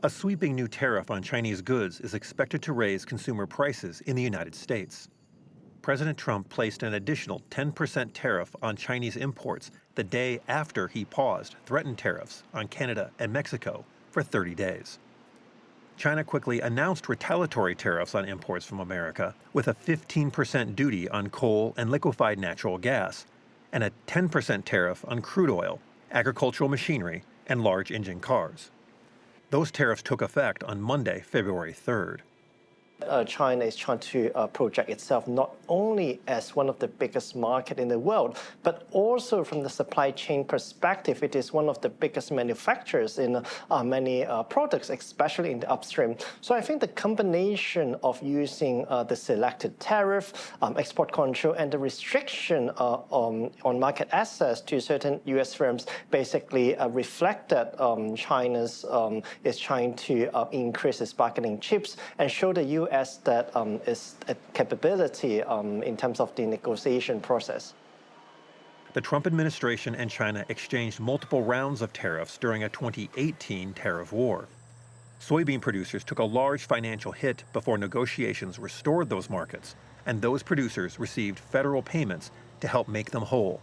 A sweeping new tariff on Chinese goods is expected to raise consumer prices in the United States. President Trump placed an additional 10% tariff on Chinese imports the day after he paused threatened tariffs on Canada and Mexico for 30 days. China quickly announced retaliatory tariffs on imports from America, with a 15% duty on coal and liquefied natural gas, and a 10% tariff on crude oil, agricultural machinery, and large engine cars. Those tariffs took effect on Monday, February 3rd. China is trying to project itself not only as one of the biggest markets in the world, but also from the supply chain perspective, it is one of the biggest manufacturers in many products, especially in the upstream. So I think the combination of using the selected tariff, export control, and the restriction on market access to certain U.S. firms basically reflect that China is trying to increase its bargaining chips and show the U.S. that is a capability in terms of the negotiation process. The Trump administration and China exchanged multiple rounds of tariffs during a 2018 tariff war. Soybean producers took a large financial hit before negotiations restored those markets, and those producers received federal payments to help make them whole.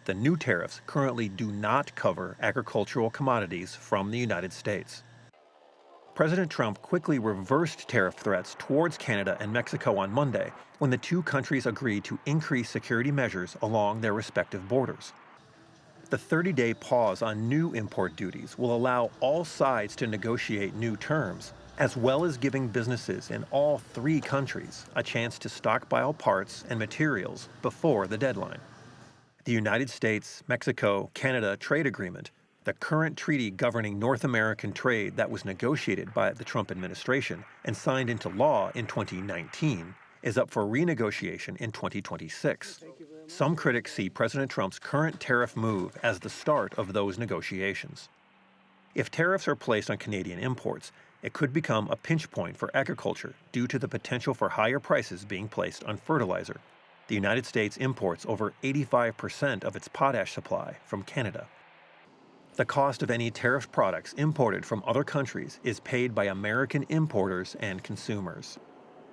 The new tariffs currently do not cover agricultural commodities from the United States. President Trump quickly reversed tariff threats towards Canada and Mexico on Monday when the two countries agreed to increase security measures along their respective borders. The 30-day pause on new import duties will allow all sides to negotiate new terms, as well as giving businesses in all three countries a chance to stockpile parts and materials before the deadline. The United States-Mexico-Canada trade agreement, the current treaty governing North American trade that was negotiated by the Trump administration and signed into law in 2019, is up for renegotiation in 2026. Some critics see President Trump's current tariff move as the start of those negotiations. If tariffs are placed on Canadian imports, it could become a pinch point for agriculture due to the potential for higher prices being placed on fertilizer. The United States imports over 85% of its potash supply from Canada. The cost of any tariff products imported from other countries is paid by American importers and consumers.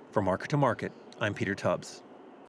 For Market to Market, I'm Peter Tubbs.